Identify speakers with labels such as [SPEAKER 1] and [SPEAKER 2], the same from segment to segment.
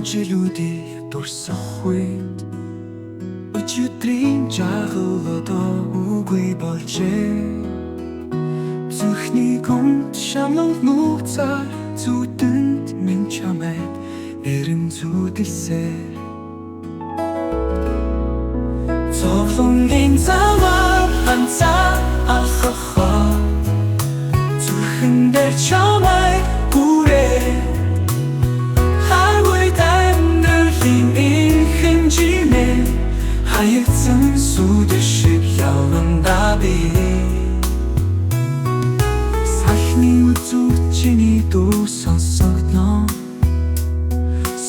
[SPEAKER 1] жилүүдийг дурсахгүй өчигдрийн жагал одоо үгүй болжээ. Зүрхний гомд шамлал нууцаар зүудэнд минь чамайг эрен зүудэлсээр зовлонгийн заваа ганцаар алхахаа зүрхэн дээр чамайг бүрээ хайгүйд амьдралын инхэмжимээ хаягдсан сүдэр шиг явандаа би сахны үзүүчний дуу сонсогдно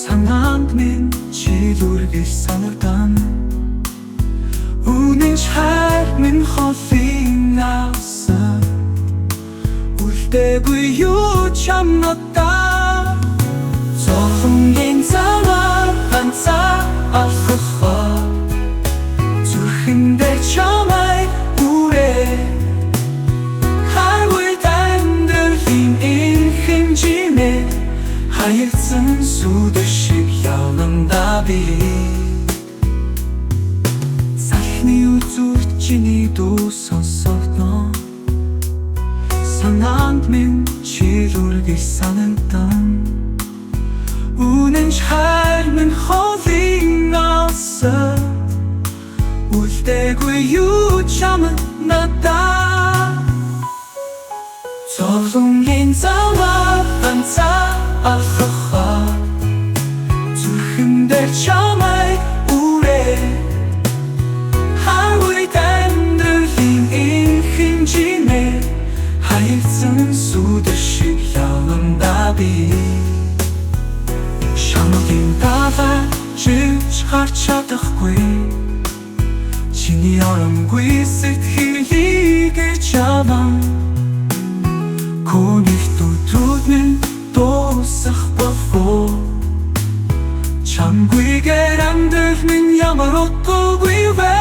[SPEAKER 1] санаанд минь чилүүргэж санагдана үнэн хайр минь холын авсан үлдээгүй юу чам надад зовлонгийн заваа ганцаар алхахаа зүрхэн дээр чамайг бүрээ хайгүйд амьдралын инхэмжимээ хаягдсан сүдэр шиг явандаа би сахны үзүүчний дуу сонсогдно санаанд минь чилүүргэж санагдана үнэн хайр минь холын авсан үлдээгүй юу чамд надад зовлонгийн заваа ганцаар алхахаа зүрхэн дээр чамайг бүрээ хайгүйд амьдралын инхэмжимээ хаягдсан сүдэр шиг явандаа би шамлалын даваа живж гарч чадахгүй чиний оромгүй сэтгэлийг чамаа Күнийхтүүд минь дуусах болов чамгүйгээр амьдрал минь ямар утгагүй вэ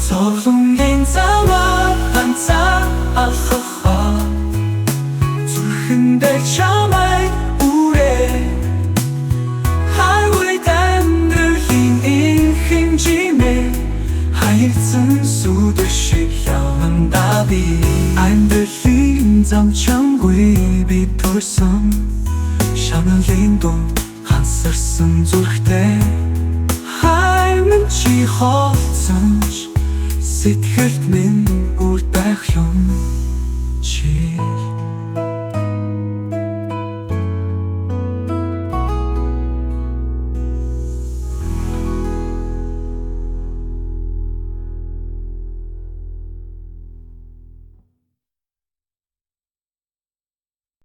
[SPEAKER 1] зовлонгийн заваа ганцаар алхахаа зүрхэн дээр чамайг бүрээ хайгүйд амьдралын инхэмжимээ хаягдсан сүдэр шиг явандаа би амьдралын зам чамгүй би төрсөн шаналын дуу хансарсан зүрхтэй хайр минь чи холцсон сэтгэлд минь үр байх юм чи